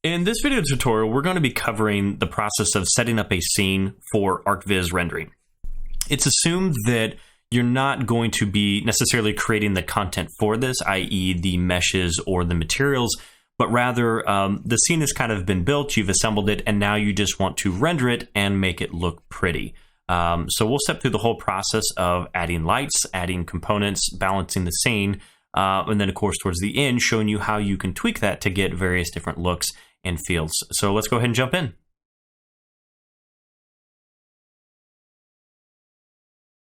In this video tutorial, we're going to be covering the process of setting up a scene for ArchViz rendering. It's assumed that you're not going to be necessarily creating the content for this, i.e. the meshes or the materials, but rather the scene has kind of been built, you've assembled it, and now you just want to render it and make it look pretty. So we'll step through the whole process of adding lights, adding components, balancing the scene, and then of course towards the end showing you how you can tweak that to get various different looks and fields. So let's go ahead and jump in.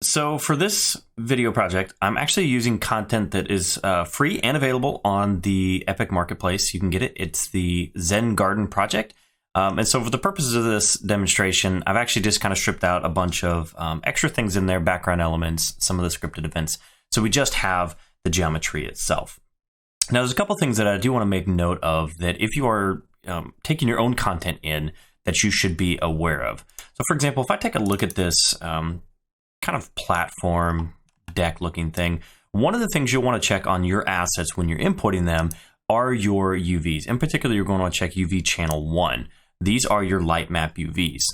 So for this video project, I'm actually using content that is free and available on the Epic Marketplace. You can get it. It's the Zen Garden project. And so for the purposes of this demonstration, I've actually just kind of stripped out a bunch of extra things in there, background elements, some of the scripted events. So we just have the geometry itself. Now, there's a couple things that I do want to make note of that if you are taking your own content in, that you should be aware of. So for example, if I take a look at this kind of platform deck looking thing, one of the things you'll want to check on your assets when you're importing them are your UVs. In particular, you're going to want to check UV channel 1. These are your light map UVs.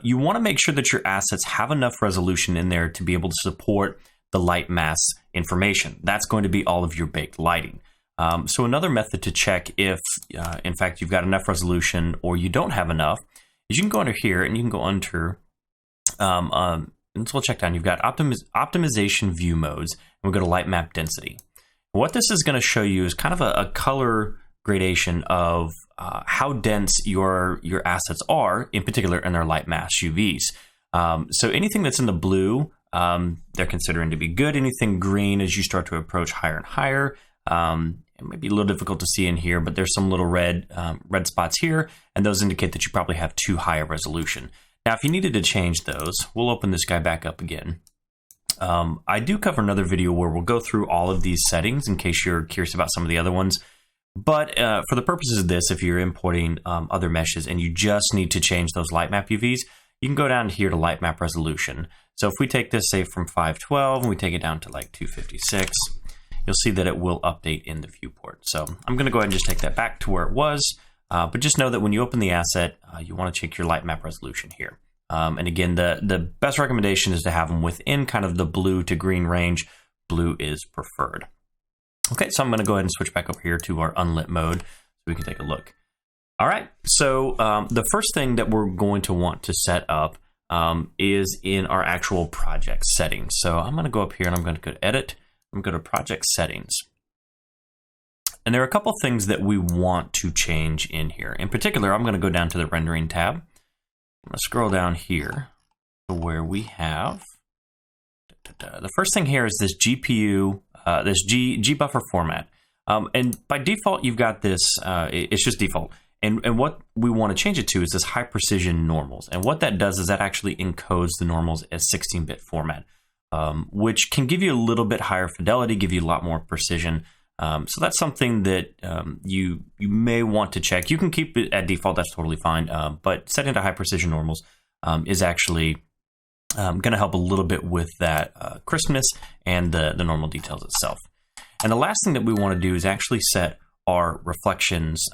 You want to make sure that your assets have enough resolution in there to be able to support the light mass information. That's going to be all of your baked lighting. So another method to check if, in fact, you've got enough resolution or you don't have enough is you can go under here and you can go under, and so we'll check down. You've got optimization view modes, and we'll go to light map density. What this is going to show you is kind of a color gradation of how dense your assets are, in particular in their light mass UVs. So anything that's in the blue, they're considering to be good. Anything green as you start to approach higher and higher. It might be a little difficult to see in here, but there's some little red spots here, and those indicate that you probably have too high a resolution. Now, if you needed to change those, we'll open this guy back up again. I do cover another video where we'll go through all of these settings in case you're curious about some of the other ones. But for the purposes of this, if you're importing other meshes and you just need to change those light map UVs, you can go down here to light map resolution. So if we take this, say, from 512 and we take it down to like 256, you'll see that it will update in the viewport. So I'm going to go ahead and just take that back to where it was. But just know that when you open the asset, you want to check your light map resolution here. And again, the best recommendation is to have them within kind of the blue to green range. Blue is preferred. Okay, so I'm going to go ahead and switch back over here to our unlit mode so we can take a look. All right, so the first thing that we're going to want to set up is in our actual project settings. So I'm going to go up here and I'm going to go to Edit. I'm going to go to Project Settings. And there are a couple things that we want to change in here. In particular, I'm going to go down to the Rendering tab. I'm going to scroll down here to where we have the first thing here is this GPU, this G buffer format. And by default, you've got this, it's just default. And what we want to change it to is this high precision normals. And what that does is that actually encodes the normals as 16-bit format, which can give you a little bit higher fidelity, give you a lot more precision. So that's something that you may want to check. You can keep it at default, that's totally fine. But setting to high precision normals is actually going to help a little bit with that crispness and the normal details itself. And the last thing that we want to do is actually set our reflections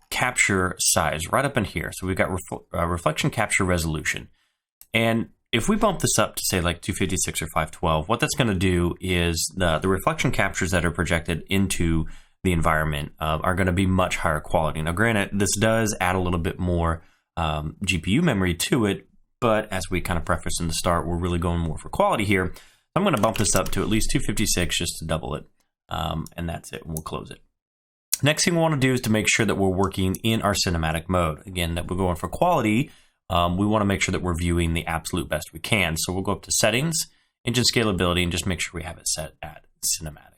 capture size right up in here. So we've got reflection capture resolution. And if we bump this up to say like 256 or 512, what that's going to do is the reflection captures that are projected into the environment are going to be much higher quality. Now, granted, this does add a little bit more GPU memory to it, but as we kind of prefaced in the start, we're really going more for quality here. I'm going to bump this up to at least 256 just to double it, and that's it, and we'll close it. Next thing we want to do is to make sure that we're working in our cinematic mode. Again, that we're going for quality. We want to make sure that we're viewing the absolute best we can. So we'll go up to Settings, Engine Scalability, and just make sure we have it set at Cinematic.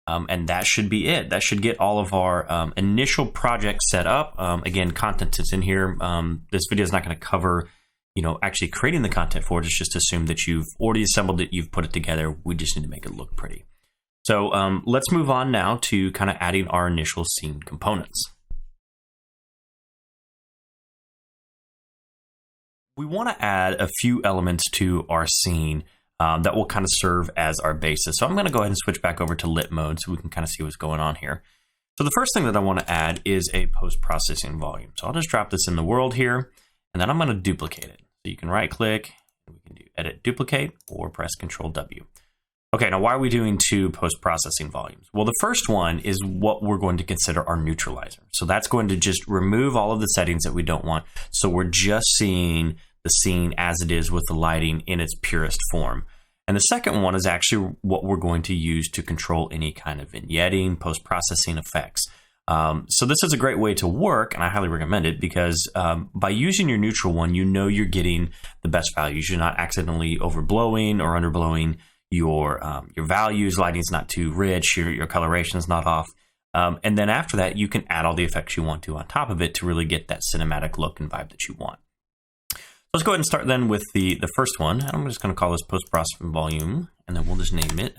And that should be it. That should get all of our initial projects set up. Again, content sits in here. This video is not going to cover, actually creating the content for it. It's just assume that you've already assembled it, you've put it together. We just need to make it look pretty. So let's move on now to kind of adding our initial scene components. We want to add a few elements to our scene that will kind of serve as our basis. So I'm going to go ahead and switch back over to lit mode so we can kind of see what's going on here. So the first thing that I want to add is a post-processing volume. So I'll just drop this in the world here, and then I'm going to duplicate it. So you can right click, and we can do edit duplicate, or press Control W. Okay, now why are we doing two post-processing volumes? Well, the first one is what we're going to consider our neutralizer. So that's going to just remove all of the settings that we don't want. So we're just seeing the scene as it is with the lighting in its purest form. And the second one is actually what we're going to use to control any kind of vignetting, post-processing effects. So this is a great way to work, and I highly recommend it because by using your neutral one, you know you're getting the best values. You're not accidentally overblowing or underblowing your values. Lighting's not too rich. Your coloration is not off. And then after that, you can add all the effects you want to on top of it to really get that cinematic look and vibe that you want. Let's go ahead and start then with the first one. I'm just going to call this post-processing volume, and then we'll just name it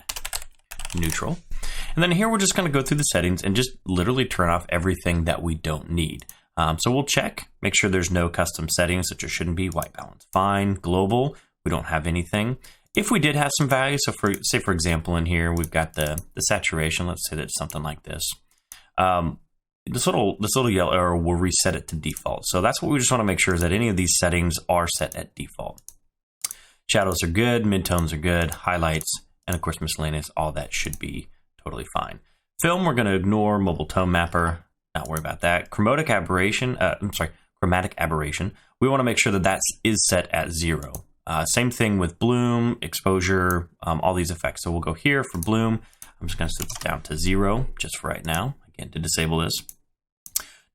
neutral. And then here we're just going to go through the settings and just literally turn off everything that we don't need. So we'll check, make sure there's no custom settings, that there shouldn't be. White balance, fine. Global, we don't have anything. If we did have some values, so say for example in here we've got the saturation. Let's say that's something like this. This little yellow arrow will reset it to default. So that's what we just want to make sure is that any of these settings are set at default. Shadows are good, midtones are good, highlights, and of course miscellaneous, all that should be totally fine. Film, we're going to ignore. Mobile tone mapper, not worry about that. Chromatic aberration, we want to make sure that that is set at 0. Same thing with bloom, exposure, all these effects. So we'll go here for bloom. I'm just going to set this down to 0 just for right now. Again, to disable this.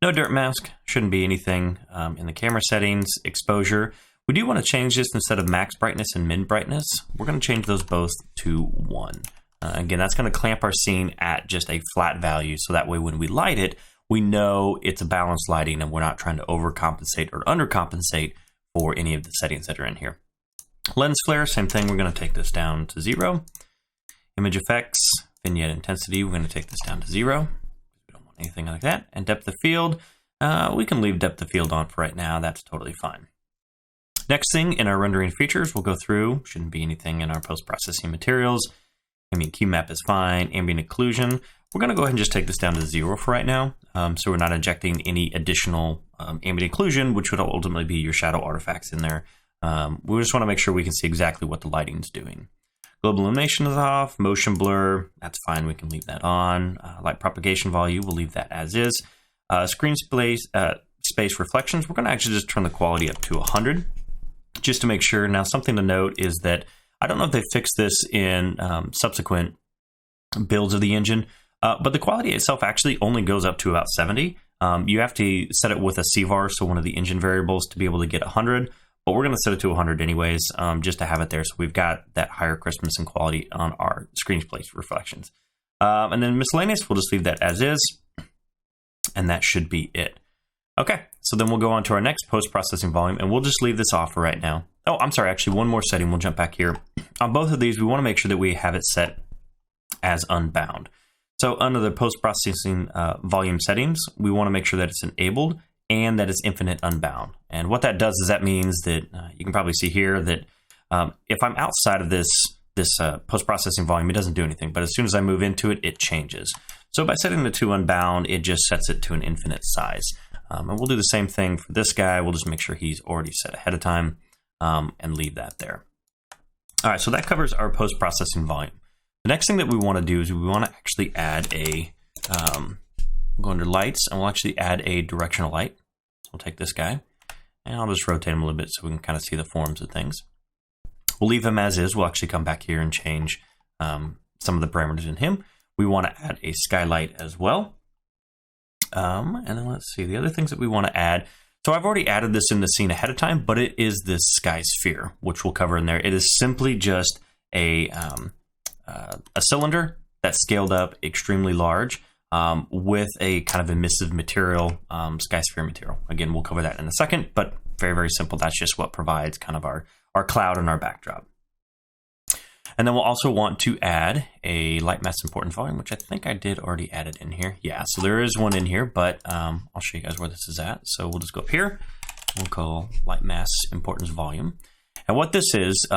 No dirt mask, shouldn't be anything in the camera settings. Exposure, we do want to change this instead of max brightness and min brightness. We're going to change those both to 1. Again, that's going to clamp our scene at just a flat value. So that way when we light it, we know it's a balanced lighting and we're not trying to overcompensate or undercompensate for any of the settings that are in here. Lens flare, same thing. We're going to take this down to 0. Image effects, vignette intensity, we're going to take this down to 0. Anything like that. And depth of field, we can leave depth of field on for right now. That's totally fine. Next thing in our rendering features, we'll go through, shouldn't be anything in our post-processing materials. Ambient Q map is fine. Ambient occlusion, we're going to go ahead and just take this down to 0 for right now. So we're not injecting any additional ambient occlusion, which would ultimately be your shadow artifacts in there. We just want to make sure we can see exactly what the lighting's doing. Global illumination is off. Motion blur, that's fine. We can leave that on. Light propagation volume, we'll leave that as is. Screen space reflections, we're going to actually just turn the quality up to 100 just to make sure. Now, something to note is that I don't know if they fixed this in subsequent builds of the engine, but the quality itself actually only goes up to about 70. You have to set it with a CVAR, so one of the engine variables, to be able to get 100. But we're going to set it to 100 anyways, just to have it there. So we've got that higher crispness and quality on our screen space reflections. And then miscellaneous, we'll just leave that as is. And that should be it. Okay, so then we'll go on to our next post-processing volume, and we'll just leave this off for right now. Oh, I'm sorry, actually one more setting. We'll jump back here. On both of these, we want to make sure that we have it set as unbound. So under the post-processing volume settings, we want to make sure that it's enabled and that it's infinite unbound. And what that does is that means that you can probably see here that if I'm outside of this post-processing volume, it doesn't do anything. But as soon as I move into it, it changes. So by setting the to unbound, it just sets it to an infinite size. And we'll do the same thing for this guy. We'll just make sure he's already set ahead of time and leave that there. All right, so that covers our post-processing volume. The next thing that we want to do is we want to actually add a, we'll go under lights, and we'll actually add a directional light. So we'll take this guy, and I'll just rotate him a little bit so we can kind of see the forms of things. We'll leave him as is. We'll actually come back here and change some of the parameters in him. We want to add a skylight as well. And then let's see the other things that we want to add. So I've already added this in the scene ahead of time, but it is this sky sphere, which we'll cover in there. It is simply just a cylinder that's scaled up extremely large with a kind of emissive material, sky sphere material. Again, we'll cover that in a second, but very, very simple. That's just what provides kind of our cloud and our backdrop. And then we'll also want to add a Lightmass importance volume, which I think I did already add it in here. Yeah, so there is one in here, but I'll show you guys where this is at. So we'll just go up here. We'll call Lightmass importance volume. And what this is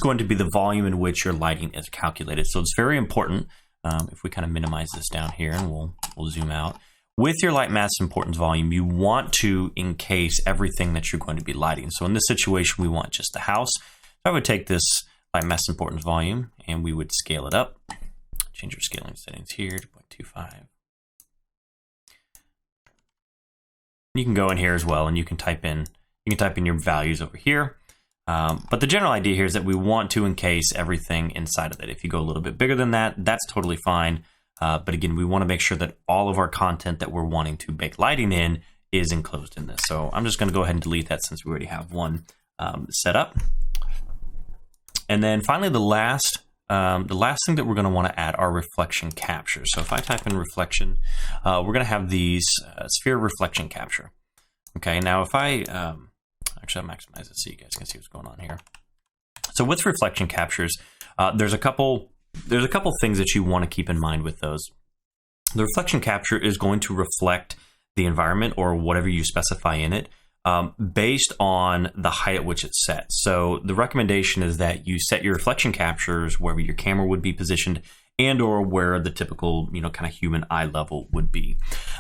going to be the volume in which your lighting is calculated. So it's very important If we kind of minimize this down here and we'll zoom out. With your light mass importance volume, you want to encase everything that you're going to be lighting. So in this situation, we want just the house. So I would take this light mass importance volume and we would scale it up. Change your scaling settings here to 0.25. You can go in here as well and you can type in your values over here. But the general idea here is that we want to encase everything inside of it. If you go a little bit bigger than that, that's totally fine. But again, we want to make sure that all of our content that we're wanting to bake lighting in is enclosed in this. So I'm just going to go ahead and delete that since we already have one set up. And then finally, the last thing that we're going to want to add are reflection captures. So if I type in reflection, we're going to have these sphere reflection capture. Okay, now if I actually I'll maximize it so you guys can see what's going on here. So with reflection captures, there's a couple things that you want to keep in mind with those. The reflection capture is going to reflect the environment or whatever you specify in it based on the height at which it's set. So the recommendation is that you set your reflection captures wherever your camera would be positioned and or where the typical, kind of human eye level would be.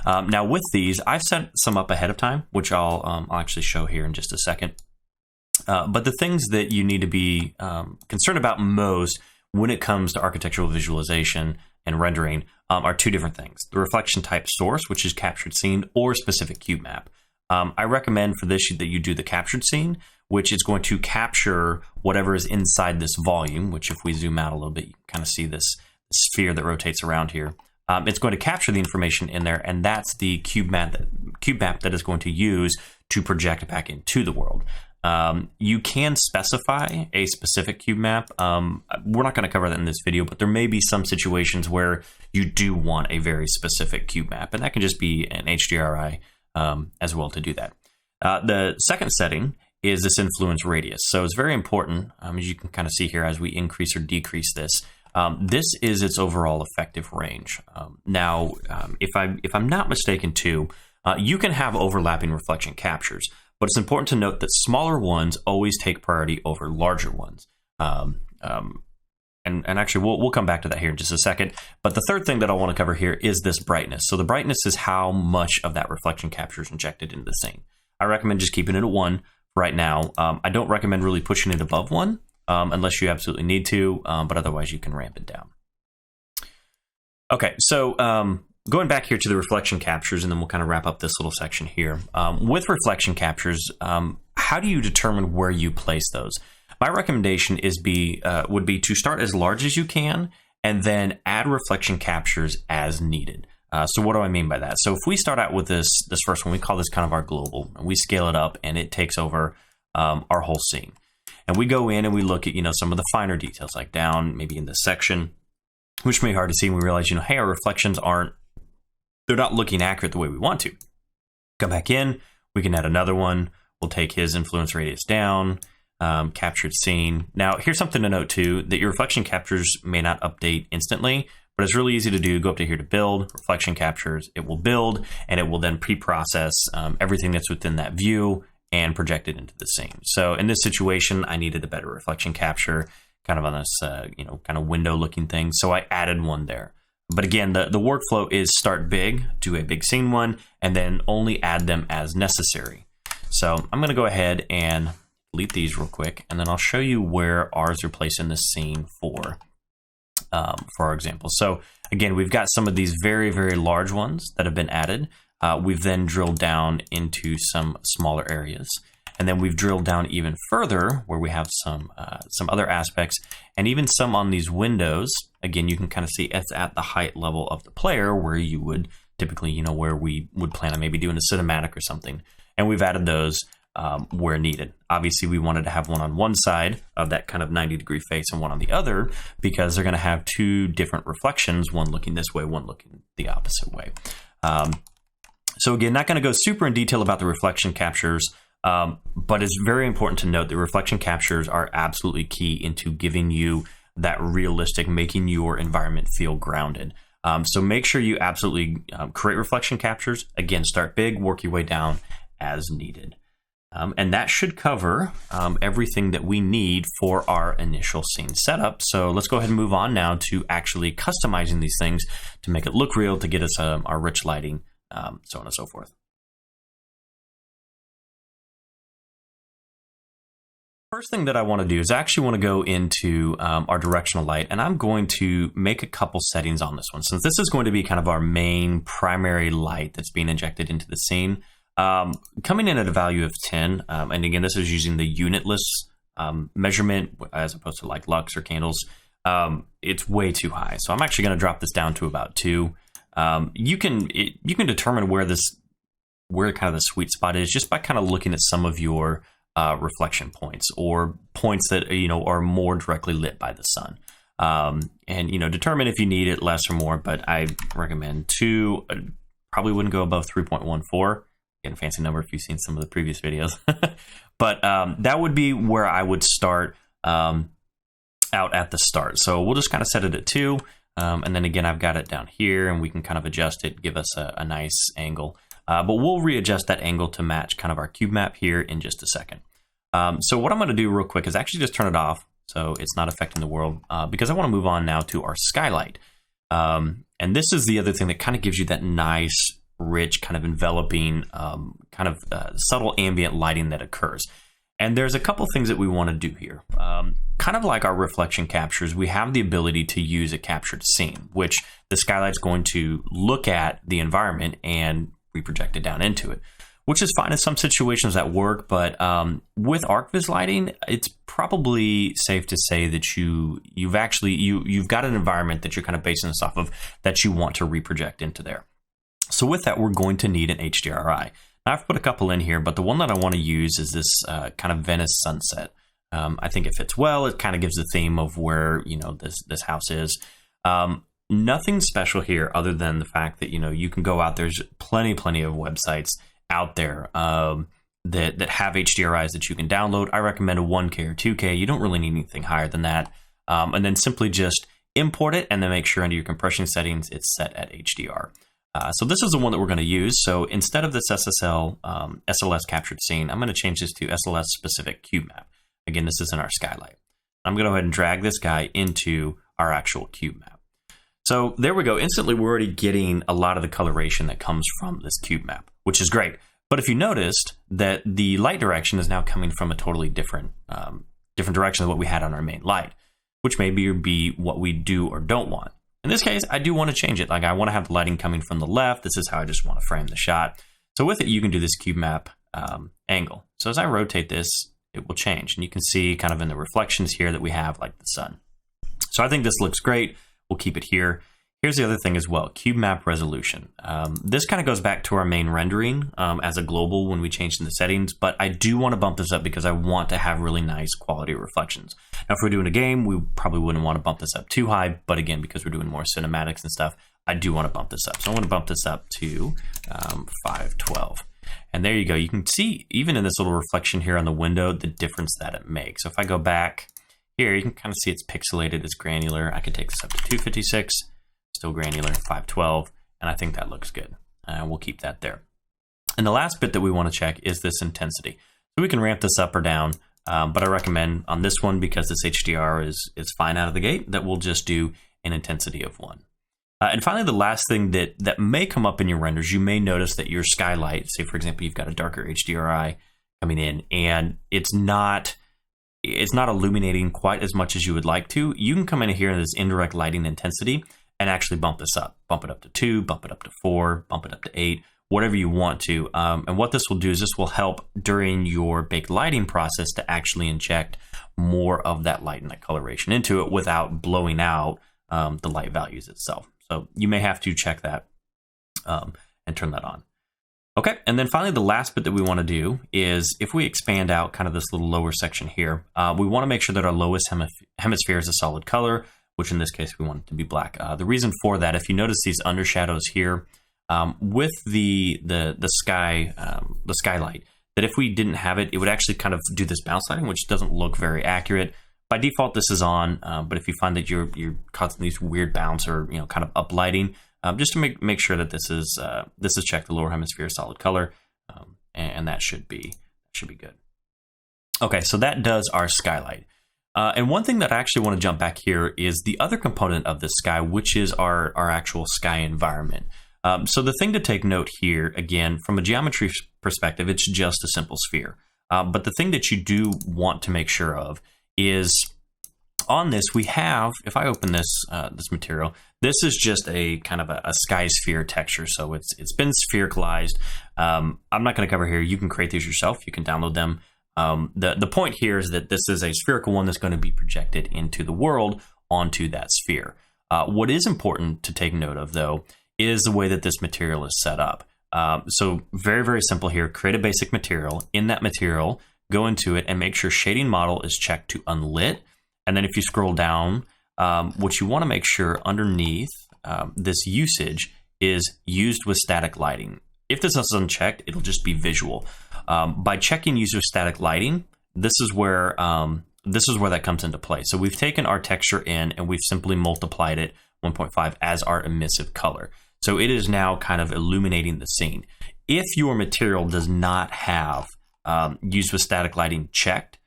Now with these, I've set some up ahead of time, which I'll actually show here in just a second. But the things that you need to be concerned about most when it comes to architectural visualization and rendering are two different things. The reflection type source, which is captured scene, or specific cube map. I recommend for this that you do the captured scene, which is going to capture whatever is inside this volume, which if we zoom out a little bit, you can kind of see this sphere that rotates around here. It's going to capture the information in there, and that's the cube map that is going to use to project back into the world. You can specify a specific cube map. We're not going to cover that in this video, but there may be some situations where you do want a very specific cube map, and that can just be an HDRI as well to do that. The second setting is this influence radius. So it's very important, as you can kind of see here, as we increase or decrease this. This is its overall effective range. Now, if I'm not mistaken too, you can have overlapping reflection captures, but it's important to note that smaller ones always take priority over larger ones. And actually, we'll come back to that here in just a second. But the third thing that I want to cover here is this brightness. So the brightness is how much of that reflection capture is injected into the scene. I recommend just keeping it at 1 right now. I don't recommend really pushing it above 1 unless you absolutely need to, but otherwise you can ramp it down. Okay, so going back here to the reflection captures, and then we'll kind of wrap up this little section here. With reflection captures, how do you determine where you place those? My recommendation would be to start as large as you can and then add reflection captures as needed. So what do I mean by that? So if we start out with this first one, we call this kind of our global, and we scale it up and it takes over our whole scene. And we go in and we look at, some of the finer details, like down maybe in this section, which may be hard to see, and we realize, hey, our reflections they're not looking accurate the way we want to. Come back in, we can add another one. We'll take his influence radius down. Captured scene. Now, here's something to note too, that your reflection captures may not update instantly, but it's really easy to do. Go up to here to build, reflection captures, it will build, and it will then pre-process everything that's within that view and project it into the scene. So in this situation, I needed a better reflection capture, kind of on this, kind of window looking thing. So I added one there. But again, the workflow is start big, do a big scene one, and then only add them as necessary. So I'm going to go ahead and delete these real quick, and then I'll show you where ours are placed in the scene for our example. So again, we've got some of these very, very large ones that have been added. We've then drilled down into some smaller areas, and then we've drilled down even further where we have some other aspects, and even some on these windows. Again, you can kind of see it's at the height level of the player where you would typically, where we would plan on maybe doing a cinematic or something, and we've added those where needed. Obviously, we wanted to have one on one side of that kind of 90-degree face and one on the other, because they're going to have two different reflections, one looking this way, one looking the opposite way. So again, not going to go super in detail about the reflection captures, but it's very important to note that reflection captures are absolutely key into giving you that realistic, making your environment feel grounded. So make sure you absolutely create reflection captures. Again, start big, work your way down as needed. And that should cover everything that we need for our initial scene setup. So let's go ahead and move on now to actually customizing these things to make it look real, to get us our rich lighting, so on and so forth. First thing that I want to do is I actually want to go into our directional light, and I'm going to make a couple settings on this one. Since this is going to be kind of our main primary light that's being injected into the scene, coming in at a value of 10, and again, this is using the unitless measurement as opposed to like lux or candles. It's way too high, so I'm actually going to drop this down to about 2. You can determine where kind of the sweet spot is just by kind of looking at some of your reflection points, or points that are more directly lit by the sun, and determine if you need it less or more. But I recommend 2. Probably wouldn't go above 3.14. Again, fancy number if you've seen some of the previous videos. But that would be where I would start out at the start. So we'll just kind of set it at 2, and then again, I've got it down here, and we can kind of adjust it, give us a nice angle. But we'll readjust that angle to match kind of our cube map here in just a second. So what I'm going to do real quick is actually just turn it off so it's not affecting the world, because I want to move on now to our skylight. And this is the other thing that kind of gives you that nice, rich, kind of enveloping, subtle ambient lighting that occurs. And there's a couple things that we want to do here. Kind of like our reflection captures, we have the ability to use a captured scene, which the skylight's going to look at the environment and reproject it down into it, which is fine in some situations that work. But with ArchViz lighting, it's probably safe to say that you've got an environment that you're kind of basing this off of that you want to reproject into there. So with that, we're going to need an HDRI. Now, I've put a couple in here, but the one that I want to use is this kind of Venice sunset. I think it fits well. It kind of gives the theme of where this house is. Nothing special here other than the fact that you can go out. There's plenty of websites out there that have HDRIs that you can download. I recommend a 1K or 2K. You don't really need anything higher than that. And then simply just import it, and then make sure under your compression settings it's set at HDR. So this is the one that we're going to use. So instead of this SLS captured scene, I'm going to change this to SLS specific cube map. Again, this is in our skylight. I'm going to go ahead and drag this guy into our actual cube map. So there we go. Instantly, we're already getting a lot of the coloration that comes from this cube map, which is great. But if you noticed that the light direction is now coming from a totally different direction than what we had on our main light, which maybe be what we do or don't want. In this case, I do want to change it. Like, I want to have the lighting coming from the left. This is how I just want to frame the shot. So with it, you can do this cube map angle. So as I rotate this, it will change. And you can see kind of in the reflections here that we have like the sun. So I think this looks great. We'll keep it here. Here's the other thing as well, cube map resolution. This kind of goes back to our main rendering as a global when we changed in the settings, but I do want to bump this up because I want to have really nice quality reflections. Now, if we're doing a game, we probably wouldn't want to bump this up too high, but again, because we're doing more cinematics and stuff, I do want to bump this up. So I'm going to bump this up to 512. And there you go. You can see, even in this little reflection here on the window, the difference that it makes. So if I go back here, you can kind of see it's pixelated, it's granular. I could take this up to 256. Still granular, 512, and I think that looks good. We'll keep that there. And the last bit that we want to check is this intensity. So we can ramp this up or down, but I recommend on this one, because this HDR is fine out of the gate, that we'll just do an intensity of 1. And finally, the last thing that may come up in your renders, you may notice that your skylight, say for example, you've got a darker HDRI coming in, and it's not illuminating quite as much as you would like to. You can come in here in this indirect lighting intensity and actually bump this up. Bump it up to 2, bump it up to 4, bump it up to 8, whatever you want to. And what this will do is this will help during your baked lighting process to actually inject more of that light and that coloration into it without blowing out the light values itself. So you may have to check that and turn that on. Okay, and then finally, the last bit that we want to do is if we expand out kind of this little lower section here, we want to make sure that our lowest hemisphere is a solid color, which in this case, we want it to be black. The reason for that, if you notice these undershadows here, with the skylight, that if we didn't have it, it would actually kind of do this bounce lighting, which doesn't look very accurate. By default, this is on, but if you find that you're causing these weird bounce or kind of up lighting, just to make sure that this is checked, the lower hemisphere solid color, and that should be Should be good. Okay, so that does our skylight. And one thing that I actually want to jump back here is the other component of the sky, which is our actual sky environment. So the thing to take note here, again, from a geometry perspective, it's just a simple sphere. But the thing that you do want to make sure of is on this, we have, if I open this this material, this is just a kind of a sky sphere texture. So it's been sphericalized. I'm not going to cover here. You can create these yourself. You can download them. The point here is that this is a spherical one that's going to be projected into the world onto that sphere. What is important to take note of, though, is the way that this material is set up. So very, very simple here. Create a basic material. In that material, go into it and make sure shading model is checked to unlit. And then if you scroll down, what you want to make sure underneath this usage is used with static lighting. If this is unchecked, it'll just be visual. By checking use of static lighting, this is where that comes into play. So we've taken our texture in and we've simply multiplied it 1.5 as our emissive color. So it is now kind of illuminating the scene. If your material does not have used with static lighting checked,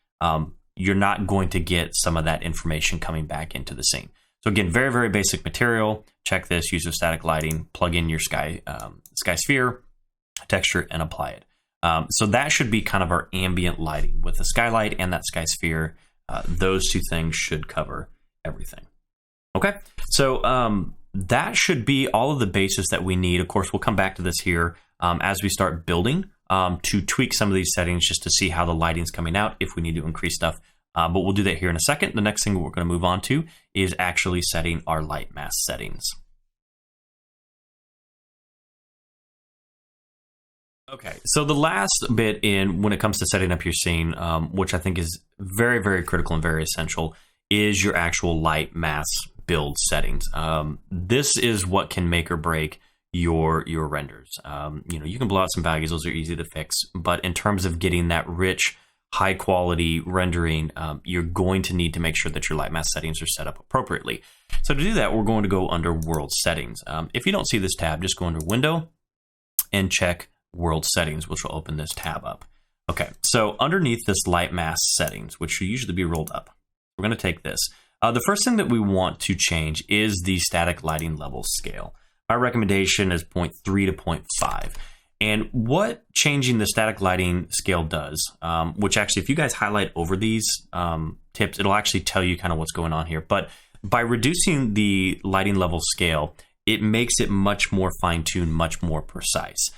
you're not going to get some of that information coming back into the scene. So again, very, very basic material. Check this, use of static lighting, plug in your sky sphere, texture, and apply it. So that should be kind of our ambient lighting with the skylight and that sky sphere. Those two things should cover everything. Okay, so that should be all of the basis that we need. Of course, we'll come back to this here as we start building to tweak some of these settings just to see how the lighting's coming out if we need to increase stuff. But we'll do that here in a second. The next thing we're going to move on to is actually setting our Lightmass settings. Okay, so the last bit when it comes to setting up your scene, which I think is very, very critical and very essential, is your actual Lightmass build settings. This is what can make or break your renders. You can blow out some values; those are easy to fix. But in terms of getting that rich, high quality rendering, you're going to need to make sure that your Lightmass settings are set up appropriately. So to do that, we're going to go under World Settings. If you don't see this tab, just go under Window and check World Settings, which will open this tab up. Okay, so underneath this Lightmass Settings, which should usually be rolled up, we're going to take this. The first thing that we want to change is the static lighting level scale. My recommendation is 0.3 to 0.5. And what changing the static lighting scale does, which actually if you guys highlight over these tips, it'll actually tell you kind of what's going on here. But by reducing the lighting level scale, it makes it much more fine-tuned, much more precise.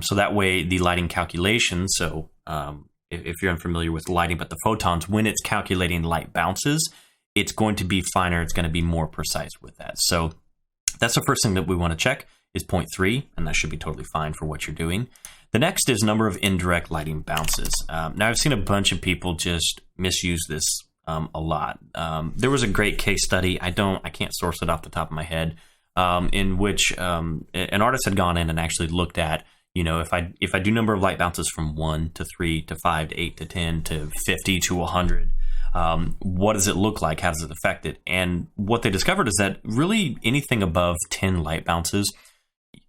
So that way the lighting calculations, so if you're unfamiliar with lighting, but the photons, when it's calculating light bounces, it's going to be finer, it's going to be more precise with that. So that's the first thing that we want to check is 0.3, and that should be totally fine for what you're doing. The next is number of indirect lighting bounces. Now I've seen a bunch of people just misuse this a lot. There was a great case study, I can't source it off the top of my head, in which an artist had gone in and actually looked at, if I do number of light bounces from 1 to 3 to 5 to 8 to 10 to 50 to 100, what does it look like? How does it affect it? And what they discovered is that really anything above 10 light bounces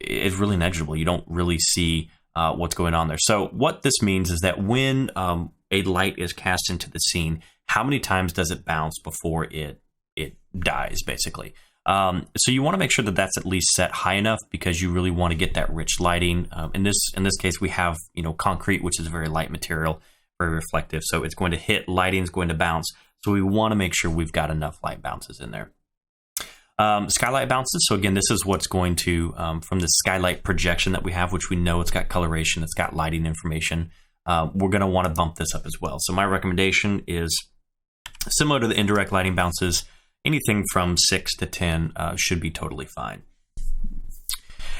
is really negligible. You don't really see what's going on there. So what this means is that when a light is cast into the scene, how many times does it bounce before it dies, basically? So you want to make sure that that's at least set high enough because you really want to get that rich lighting. In this case, we have concrete, which is a very light material, very reflective. So it's going to hit, lighting's going to bounce. So we want to make sure we've got enough light bounces in there. Skylight bounces. So again, this is what's going to, from the skylight projection that we have, which we know it's got coloration, it's got lighting information. We're going to want to bump this up as well. So my recommendation is similar to the indirect lighting bounces. Anything from 6 to 10 should be totally fine.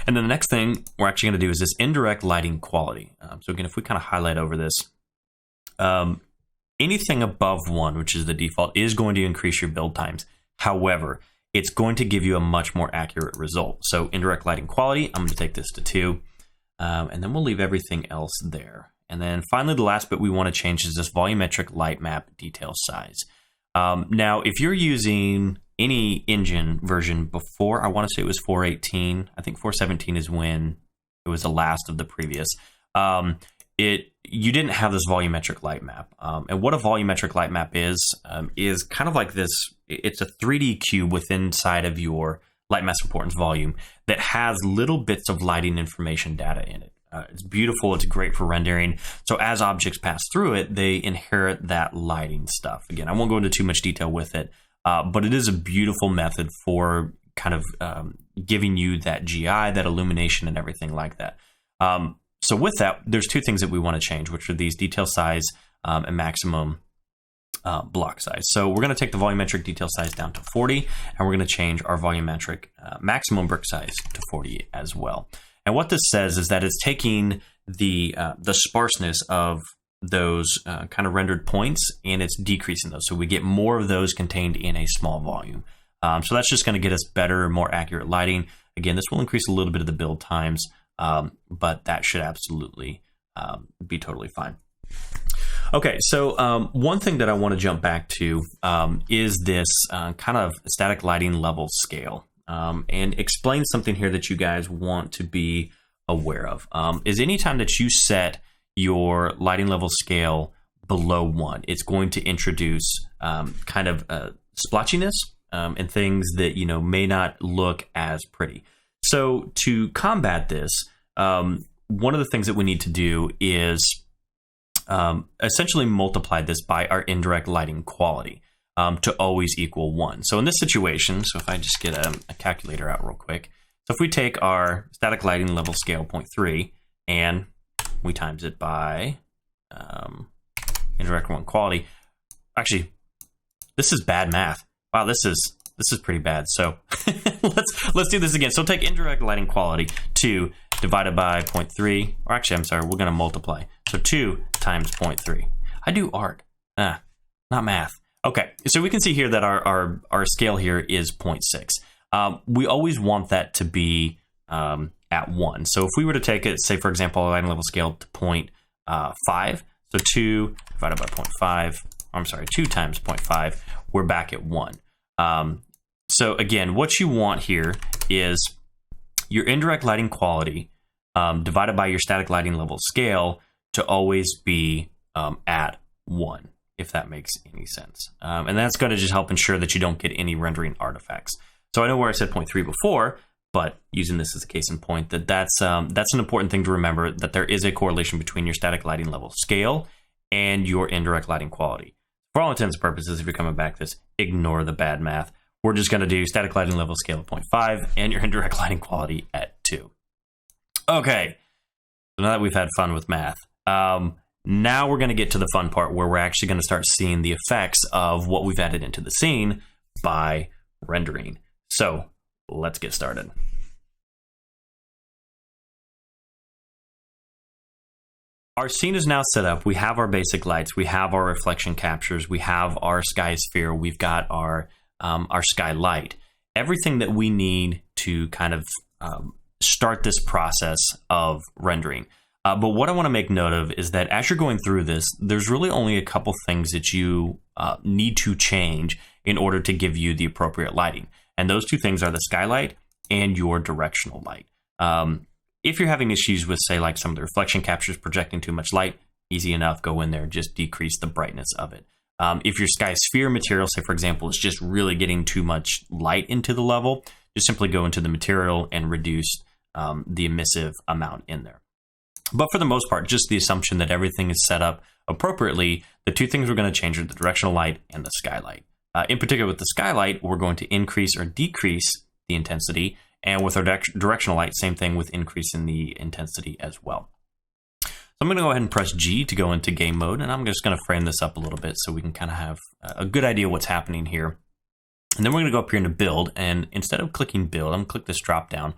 And then the next thing we're actually going to do is this indirect lighting quality. So again, if we kind of highlight over this, anything above 1, which is the default, is going to increase your build times. However, it's going to give you a much more accurate result. So indirect lighting quality, I'm going to take this to 2, and then we'll leave everything else there. And then finally, the last bit we want to change is this volumetric light map detail size. Now, if you're using any engine version before, I want to say it was 4.18. I think 4.17 is when it was the last of the previous. you didn't have this volumetric light map. And what a volumetric light map is kind of like this. It's a 3D cube within inside of your light mass importance volume that has little bits of lighting information data in it. It's beautiful. It's great for rendering. So as objects pass through it, they inherit that lighting stuff. Again, I won't go into too much detail with it, but it is a beautiful method for kind of giving you that GI, that illumination, and everything like that. So with that, there's two things that we want to change, which are these detail size and maximum block size. So we're going to take the volumetric detail size down to 40, and we're going to change our volumetric maximum brick size to 40 as well. And what this says is that it's taking the sparseness of those kind of rendered points, and it's decreasing those. So we get more of those contained in a small volume. So that's just going to get us better, more accurate lighting. Again, this will increase a little bit of the build times, but that should absolutely be totally fine. Okay, so one thing that I want to jump back to is this kind of static lighting level scale, and explain something here that you guys want to be aware of. Is anytime that you set your lighting level scale below 1, it's going to introduce kind of splotchiness and things that may not look as pretty. So to combat this, one of the things that we need to do is essentially multiply this by our indirect lighting quality to always equal 1. So in this situation, so if I just get a calculator out real quick, so if we take our static lighting level scale 0.3 and we times it by indirect 1 quality, actually, this is bad math. Wow, this is pretty bad. So let's do this again. So take indirect lighting quality 2 divided by 0.3, or actually, I'm sorry, we're going to multiply. So 2 times 0.3. I do art, not math. Okay, so we can see here that our scale here is 0.6. We always want that to be at 1. So if we were to take it, say for example, a lighting level scale to 0.5, so 2 divided by 0.5, I'm sorry, 2 times 0.5, we're back at 1. So again, what you want here is your indirect lighting quality divided by your static lighting level scale to always be at 1, if that makes any sense. And that's going to just help ensure that you don't get any rendering artifacts. So I know where I said 0.3 before, but using this as a case in point, that's an important thing to remember, that there is a correlation between your static lighting level scale and your indirect lighting quality. For all intents and purposes, if you're coming back to this, ignore the bad math. We're just going to do static lighting level scale of 0.5 and your indirect lighting quality at 2. Okay, so now that we've had fun with math, now we're going to get to the fun part where we're actually going to start seeing the effects of what we've added into the scene by rendering. So let's get started. Our scene is now set up. We have our basic lights. We have our reflection captures. We have our sky sphere. We've got our sky light. Everything that we need to kind of start this process of rendering. But what I want to make note of is that as you're going through this, there's really only a couple things that you need to change in order to give you the appropriate lighting. And those two things are the skylight and your directional light. If you're having issues with, say, like some of the reflection captures projecting too much light, easy enough, go in there, just decrease the brightness of it. If your sky sphere material, say, for example, is just really getting too much light into the level, just simply go into the material and reduce the emissive amount in there. But for the most part, just the assumption that everything is set up appropriately, the two things we're going to change are the directional light and the skylight. In particular, with the skylight, we're going to increase or decrease the intensity. And with our directional light, same thing with increasing the intensity as well. So I'm going to go ahead and press G to go into game mode. And I'm just going to frame this up a little bit so we can kind of have a good idea what's happening here. And then we're going to go up here into build. And instead of clicking build, I'm going to click this drop down.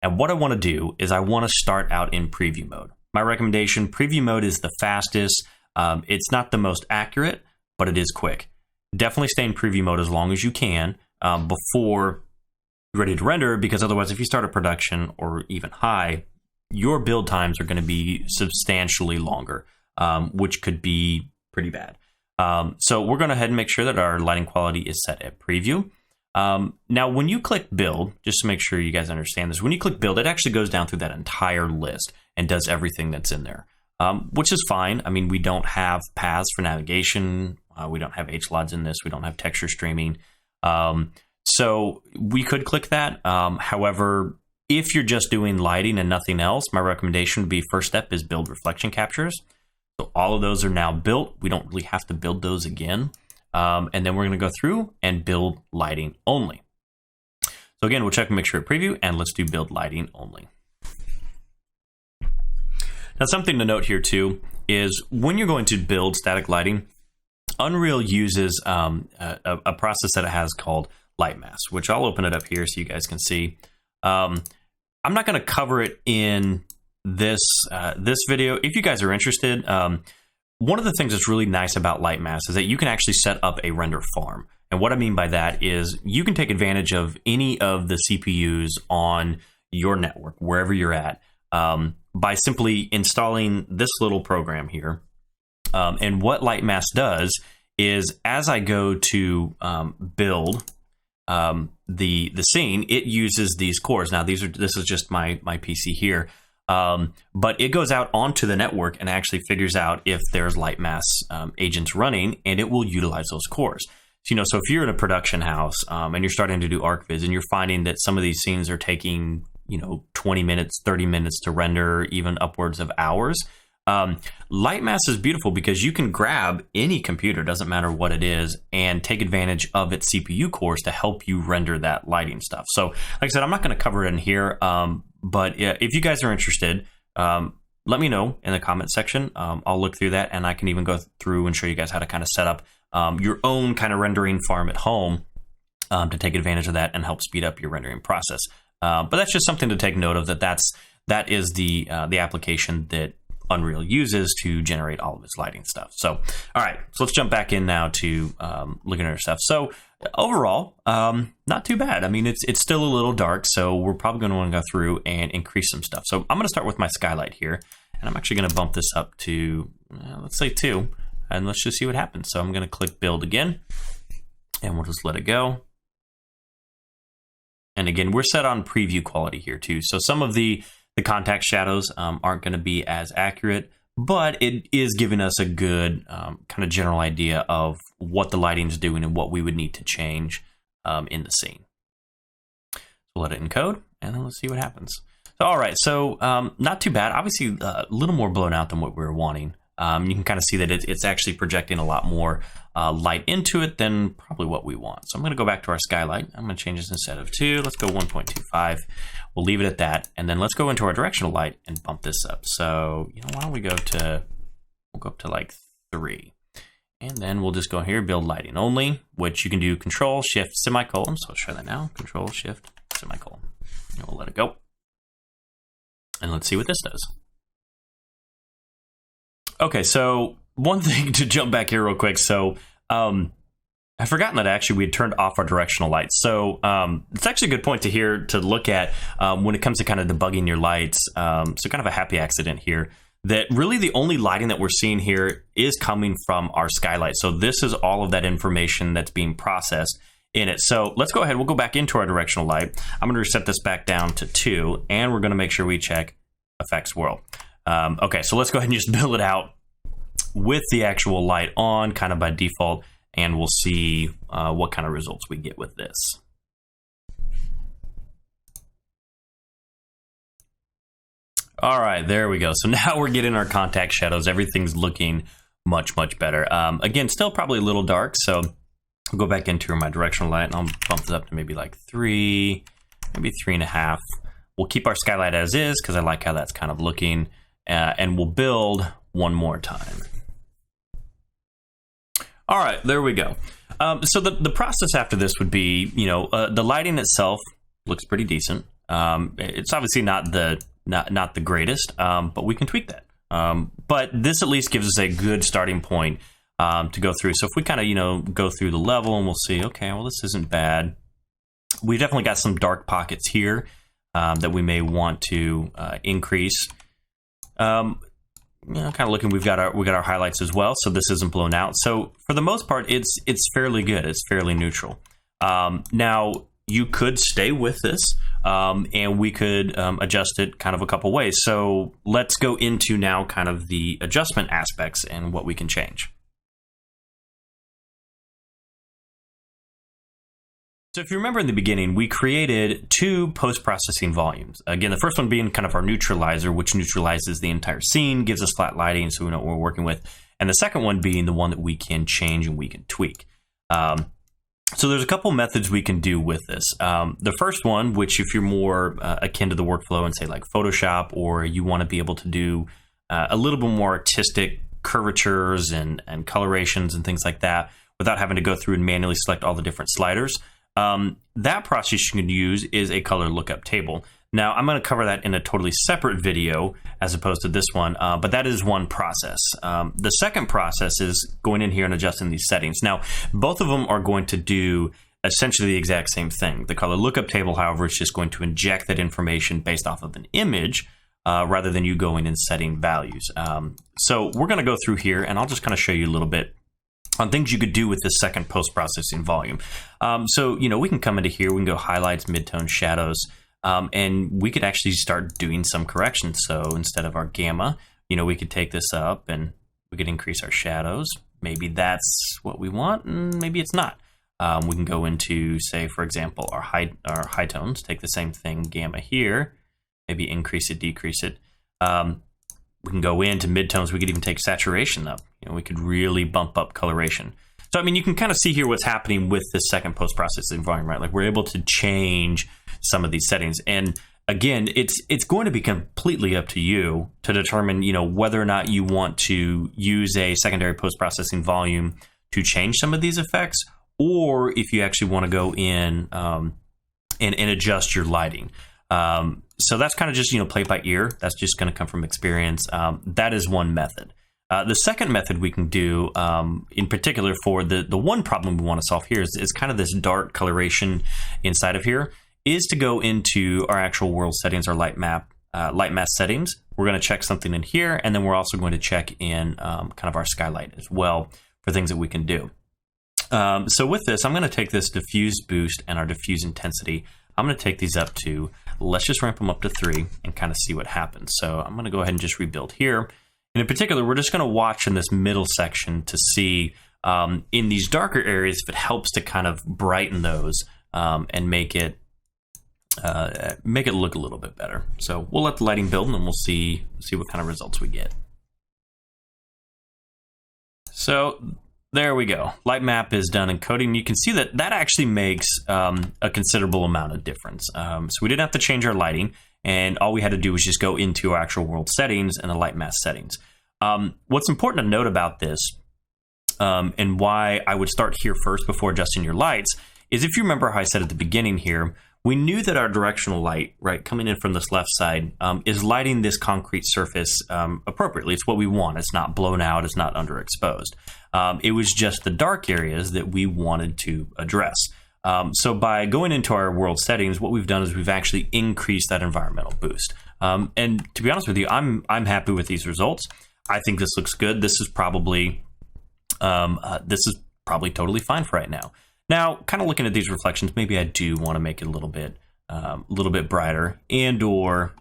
And what I want to do is I want to start out in preview mode. My recommendation, preview mode is the fastest. It's not the most accurate, but it is quick. Definitely stay in preview mode as long as you can before you're ready to render, because otherwise if you start a production or even high, your build times are going to be substantially longer, which could be pretty bad. So we're going to head and make sure that our lighting quality is set at preview. Now, when you click build, just to make sure you guys understand this, when you click build, it actually goes down through that entire list and does everything that's in there. which is fine. I mean, we don't have paths for navigation. We don't have HLODs in this. We don't have texture streaming. So we could click that. However, if you're just doing lighting and nothing else, my recommendation would be first step is build reflection captures. So all of those are now built. We don't really have to build those again. And then we're going to go through and build lighting only. So again, we'll check Mixture Preview and let's do build lighting only. Now, something to note here too is when you're going to build static lighting, Unreal uses a process that it has called Lightmass, which I'll open it up here so you guys can see. I'm not going to cover it in this video. If you guys are interested, one of the things that's really nice about Lightmass is that you can actually set up a render farm. And what I mean by that is you can take advantage of any of the CPUs on your network, wherever you're at, by simply installing this little program here. And what Lightmass does is as I go to build the scene, it uses these cores. Now, this is just my PC here. But it goes out onto the network and actually figures out if there's Lightmass agents running, and it will utilize those cores. So, so if you're in a production house and you're starting to do ArchViz and you're finding that some of these scenes are taking, 20 minutes, 30 minutes to render, even upwards of hours, Lightmass is beautiful because you can grab any computer, doesn't matter what it is, and take advantage of its CPU cores to help you render that lighting stuff. So, like I said, I'm not going to cover it in here, but if you guys are interested, let me know in the comment section. I'll look through that, and I can even go through and show you guys how to kind of set up your own kind of rendering farm at home to take advantage of that and help speed up your rendering process. But that's just something to take note of, that is the application that Unreal uses to generate all of its lighting stuff. So, all right, so let's jump back in now to looking at our stuff. So overall, not too bad. I mean, it's still a little dark, so we're probably going to want to go through and increase some stuff. So I'm going to start with my skylight here, and I'm actually going to bump this up to, let's say 2, and let's just see what happens. So I'm going to click build again, and we'll just let it go. And again, we're set on preview quality here too. So some of the contact shadows aren't going to be as accurate, but it is giving us a good kind of general idea of what the lighting is doing and what we would need to change in the scene. We'll let it encode, and then let's see what happens. So, all right, so not too bad. Obviously, a little more blown out than what we were wanting. You can kind of see that it's actually projecting a lot more light into it than probably what we want. So I'm going to go back to our skylight. I'm going to change this instead of 2. Let's go 1.25. We'll leave it at that. And then let's go into our directional light and bump this up. So, why don't we we'll go up to like 3. And then we'll just go here, build lighting only, which you can do Control, Shift, semicolon. So I'll try that now. Control, Shift, semicolon. And we'll let it go. And let's see what this does. Okay, so one thing to jump back here real quick. So I've forgotten that actually we had turned off our directional lights. So it's actually a good point to look at when it comes to kind of debugging your lights. So kind of a happy accident here, that really the only lighting that we're seeing here is coming from our skylight. So this is all of that information that's being processed in it. So let's go ahead. We'll go back into our directional light. I'm going to reset this back down to 2, and we're going to make sure we check effects world. Okay, so let's go ahead and just build it out with the actual light on kind of by default, and we'll see what kind of results we get with this. All right, there we go. So now we're getting our contact shadows. Everything's looking much, much better. Again, still probably a little dark, so I'll go back into my directional light, and I'll bump this up to maybe like 3, maybe 3.5. We'll keep our skylight as is because I like how that's kind of looking. And we'll build one more time. All right, there we go. So the process after this would be, the lighting itself looks pretty decent. It's obviously not the greatest, but we can tweak that. But this at least gives us a good starting point to go through. So if we kind of, go through the level and we'll see, okay, well, this isn't bad. We definitely got some dark pockets here that we may want to increase. Kind of looking, we got our highlights as well, so this isn't blown out. So for the most part, it's fairly good. It's fairly neutral. Now, you could stay with this, and we could adjust it kind of a couple ways. So let's go into now kind of the adjustment aspects and what we can change. So if you remember in the beginning, we created 2 post-processing volumes. Again, the first one being kind of our neutralizer, which neutralizes the entire scene, gives us flat lighting so we know what we're working with. And the second one being the one that we can change and we can tweak. So there's a couple methods we can do with this. The first one, which if you're more akin to the workflow and say like Photoshop, or you want to be able to do a little bit more artistic curvatures and colorations and things like that without having to go through and manually select all the different sliders, that process you can use is a color lookup table. Now, I'm going to cover that in a totally separate video as opposed to this one, but that is one process. The second process is going in here and adjusting these settings. Now, both of them are going to do essentially the exact same thing. The color lookup table, however, is just going to inject that information based off of an image rather than you going and setting values. So we're going to go through here, and I'll just kind of show you a little bit on things you could do with this second post-processing volume. So, we can come into here, we can go highlights, midtone, shadows, and we could actually start doing some corrections. So instead of our gamma, we could take this up and we could increase our shadows. Maybe that's what we want, and maybe it's not. We can go into, say, for example, our high tones, take the same thing, gamma here, maybe increase it, decrease it. We can go into midtones. We could even take saturation up. We could really bump up coloration. So, you can kind of see here what's happening with this second post-processing volume, right? Like we're able to change some of these settings. And again, it's going to be completely up to you to determine, whether or not you want to use a secondary post-processing volume to change some of these effects, or if you actually want to go in and adjust your lighting. So that's kind of just, play by ear. That's just going to come from experience. That is one method. The second method we can do, in particular for the one problem we want to solve here is kind of this dark coloration inside of here, is to go into our actual world settings, our Lightmass Settings. We're going to check something in here, and then we're also going to check in kind of our skylight as well for things that we can do. So with this, I'm going to take this diffuse boost and our diffuse intensity. I'm going to take these up to, let's just ramp them up to 3 and kind of see what happens. So I'm going to go ahead and just rebuild here. And in particular, we're just going to watch in this middle section to see in these darker areas if it helps to kind of brighten those and make it look a little bit better. So we'll let the lighting build, and then we'll see what kind of results we get. So there we go. Light map is done encoding. You can see that actually makes a considerable amount of difference. So we didn't have to change our lighting, and all we had to do was just go into our actual world settings and the Lightmass Settings. What's important to note about this, and why I would start here first before adjusting your lights, is if you remember how I said at the beginning here, we knew that our directional light, right, coming in from this left side, is lighting this concrete surface appropriately. It's what we want. It's not blown out. It's not underexposed. It was just the dark areas that we wanted to address. So by going into our world settings, what we've done is we've actually increased that environmental boost. And to be honest with you, I'm happy with these results. I think this looks good. This is probably totally fine for right now. Now, kind of looking at these reflections, maybe I do want to make it a little bit brighter, and or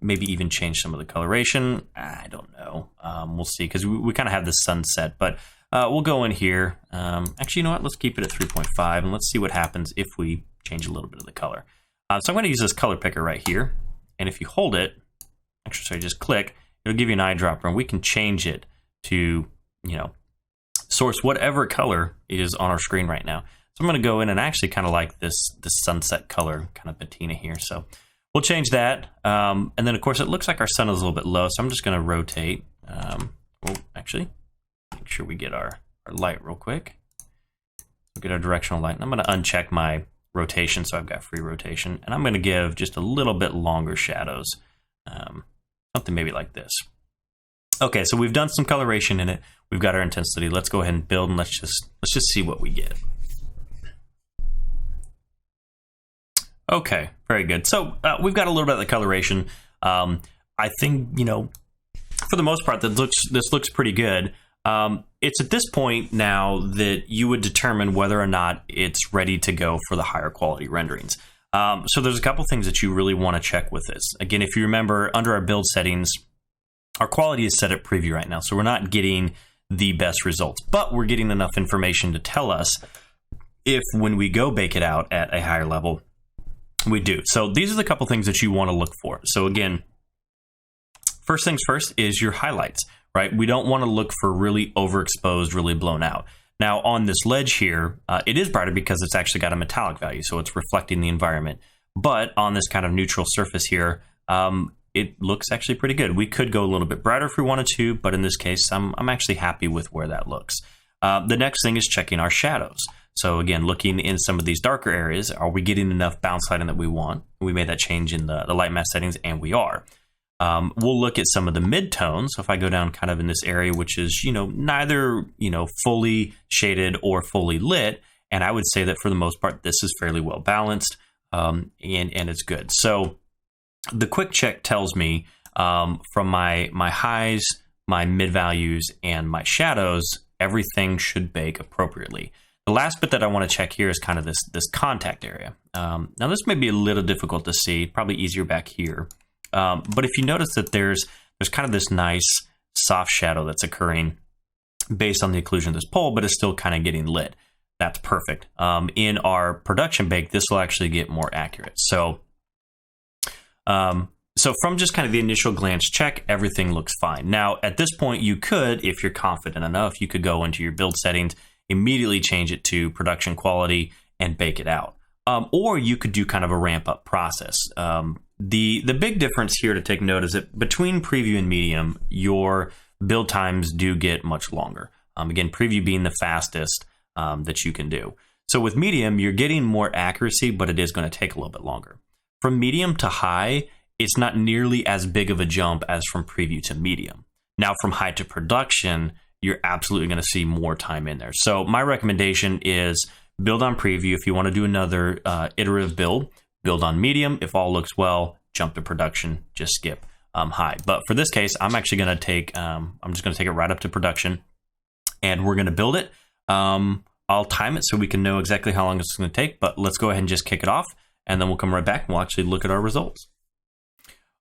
maybe even change some of the coloration. I don't know. We'll see, because we kind of have this sunset, but we'll go in here. Actually, you know what? Let's keep it at 3.5, and let's see what happens if we change a little bit of the color. So I'm going to use this color picker right here, and if you hold it, actually, sorry, just click, it'll give you an eyedropper, and we can change it to, source whatever color is on our screen right now. So I'm going to go in and actually kind of like this sunset color, kind of patina here. So we'll change that. And then, of course, it looks like our sun is a little bit low. So I'm just going to rotate. Actually, make sure we get our light real quick. We'll get our directional light. And I'm going to uncheck my rotation, so I've got free rotation. And I'm going to give just a little bit longer shadows. Something maybe like this. Okay, so we've done some coloration in it. We've got our intensity. Let's go ahead and build, and let's just see what we get. Okay, very good. So we've got a little bit of the coloration. I think, for the most part, this looks pretty good. it's at this point now that you would determine whether or not it's ready to go for the higher quality renderings. So there's a couple things that you really want to check with this. Again, if you remember, under our build settings, our quality is set at preview right now, so we're not getting the best results, but we're getting enough information to tell us if when we go bake it out at a higher level, we do. So these are the couple things that you want to look for. So again, first things first is your highlights, right? We don't want to look for really overexposed, really blown out. Now on this ledge here, it is brighter because it's actually got a metallic value, so it's reflecting the environment. But on this kind of neutral surface here, it looks actually pretty good. We could go a little bit brighter if we wanted to, but in this case, I'm actually happy with where that looks. The next thing is checking our shadows. So again, looking in some of these darker areas, are we getting enough bounce lighting that we want? We made that change in the Lightmass settings, and we are. We'll look at some of the mid-tones. So if I go down kind of in this area, which is, neither, fully shaded or fully lit, and I would say that for the most part, this is fairly well balanced, and it's good. So the quick check tells me from my highs, my mid values, and my shadows, everything should bake appropriately. The last bit that I want to check here is kind of this contact area. Now this may be a little difficult to see, probably easier back here. But if you notice that there's kind of this nice soft shadow that's occurring based on the occlusion of this pole, but it's still kind of getting lit. That's perfect. In our production bake, this will actually get more accurate. So from just kind of the initial glance check, everything looks fine. Now, at this point, you could, if you're confident enough, you could go into your build settings, immediately change it to production quality and bake it out. Or you could do kind of a ramp up process. The big difference here to take note is that between preview and medium, your build times do get much longer. Again, preview being the fastest that you can do. So with medium, you're getting more accuracy, but it is going to take a little bit longer. From medium to high, it's not nearly as big of a jump as from preview to medium. Now from high to production, you're absolutely going to see more time in there. So my recommendation is build on preview. If you want to do another iterative build on medium. If all looks well, jump to production, just skip high. But for this case, I'm actually going to take, I'm just going to take it right up to production, and we're going to build it. I'll time it so we can know exactly how long it's going to take, but let's go ahead and just kick it off, and then we'll come right back and we'll actually look at our results.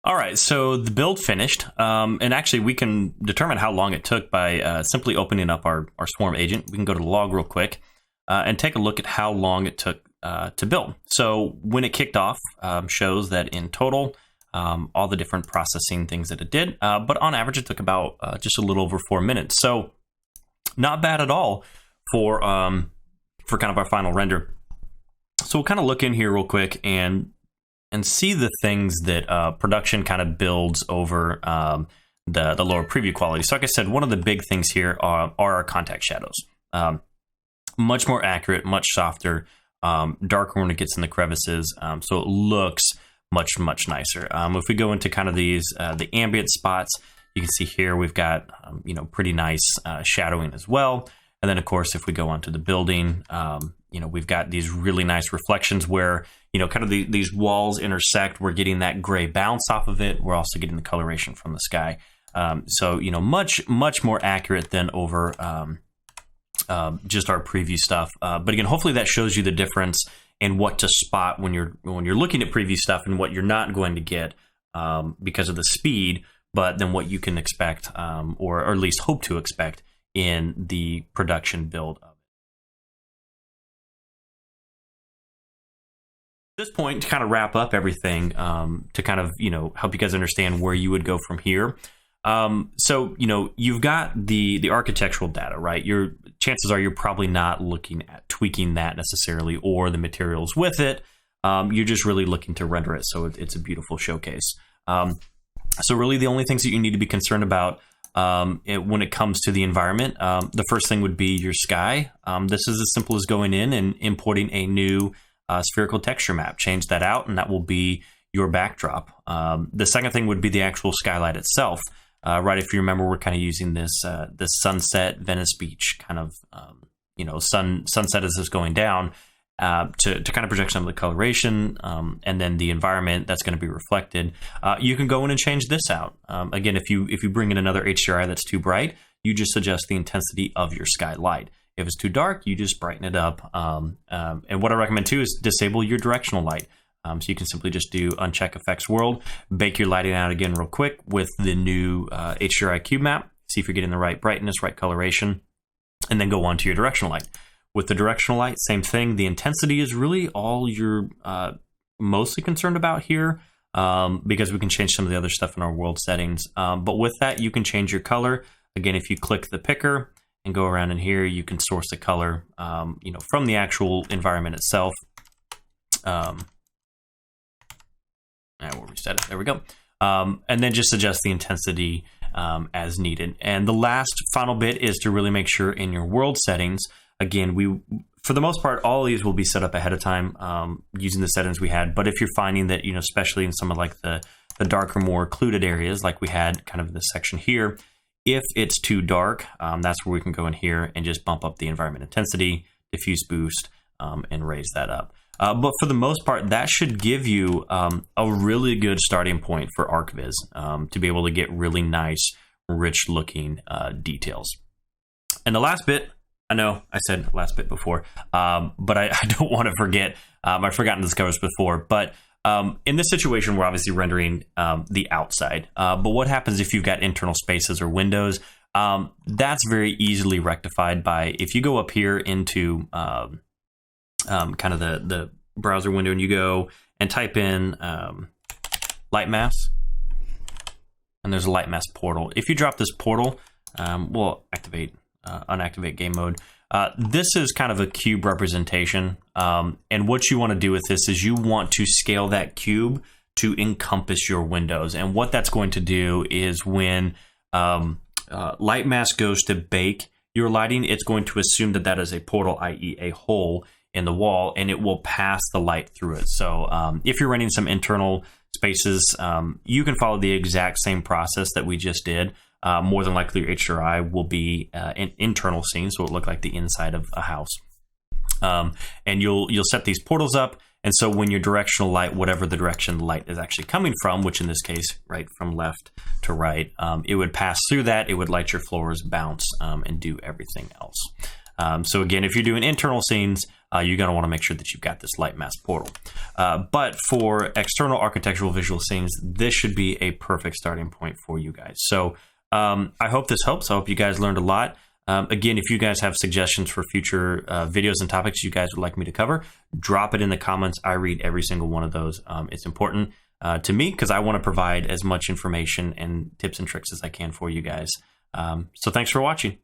All right, so the build finished, and actually we can determine how long it took by simply opening up our Swarm agent. We can go to the log real quick and take a look at how long it took to build. So when it kicked off, shows that in total, all the different processing things that it did, but on average it took about just a little over 4 minutes. So not bad at all for kind of our final render. So we'll kind of look in here real quick and see the things that production kind of builds over the lower preview quality. So like I said, one of the big things here are our contact shadows. Much more accurate, much softer, darker when it gets in the crevices, so it looks much nicer. If we go into kind of these the ambient spots, you can see here we've got pretty nice shadowing as well. And then of course, if we go onto the building, we've got these really nice reflections where kind of these walls intersect. We're getting that gray bounce off of it. We're also getting the coloration from the sky. So much more accurate than over just our preview stuff. But again, hopefully that shows you the difference in what to spot when you're looking at preview stuff and what you're not going to get because of the speed, but then what you can expect or at least hope to expect in the production build of it. At this point, to kind of wrap up everything, to kind of help you guys understand where you would go from here. So you've got the architectural data, right? Your chances are you're probably not looking at tweaking that necessarily or the materials with it. You're just really looking to render it so it's a beautiful showcase. So really the only things that you need to be concerned about when it comes to the environment, the first thing would be your sky. This is as simple as going in and importing a new spherical texture map. Change that out and that will be your backdrop. The second thing would be the actual skylight itself. Right, if you remember, we're kind of using this sunset Venice Beach kind of sunset as it's going down to kind of project some of the coloration, and then the environment that's going to be reflected. You can go in and change this out. Again, if you bring in another HDRI that's too bright, you just adjust the intensity of your sky light. If it's too dark, you just brighten it up. And what I recommend too is disable your directional light. So you can simply just do uncheck effects world, bake your lighting out again real quick with the new HDRI cube map, see if you're getting the right brightness, right coloration, and then go on to your directional light. With the directional light, same thing. The intensity is really all you're mostly concerned about here, because we can change some of the other stuff in our world settings. But with that, you can change your color. Again, if you click the picker and go around in here, you can source the color, from the actual environment itself. We'll reset it. There we go. And then just adjust the intensity as needed. And the last final bit is to really make sure in your world settings, again, for the most part, all of these will be set up ahead of time using the settings we had. But if you're finding that, especially in some of like the darker, more occluded areas, like we had kind of in this section here, if it's too dark, that's where we can go in here and just bump up the environment intensity, diffuse boost, and raise that up. But for the most part, that should give you a really good starting point for ArchViz to be able to get really nice, rich looking details. And the last bit, I know I said last bit before, but I don't want to forget, I've forgotten to discover this before, but in this situation, we're obviously rendering the outside. But what happens if you've got internal spaces or windows? That's very easily rectified by, if you go up here into kind of the browser window and you go and type in Lightmass, and there's a Lightmass portal. If you drop this portal, we'll unactivate game mode. This is kind of a cube representation, and what you want to do with this is you want to scale that cube to encompass your windows. And what that's going to do is when Lightmass goes to bake your lighting, it's going to assume that that is a portal, i.e. a hole in the wall, and it will pass the light through it. So if you're running some internal spaces, you can follow the exact same process that we just did. More than likely your HDRI will be an internal scene, so it'll look like the inside of a house. And you'll set these portals up, and so when your directional light, whatever the direction the light is actually coming from, which in this case, right from left to right, it would pass through that, it would light your floors, bounce, and do everything else. So again, if you're doing internal scenes, you're going to want to make sure that you've got this Lightmass portal. But for external architectural visual scenes, this should be a perfect starting point for you guys. So I hope this helps. I hope you guys learned a lot. Again, if you guys have suggestions for future videos and topics you guys would like me to cover, drop it in the comments. I read every single one of those. It's important to me because I want to provide as much information and tips and tricks as I can for you guys. So thanks for watching.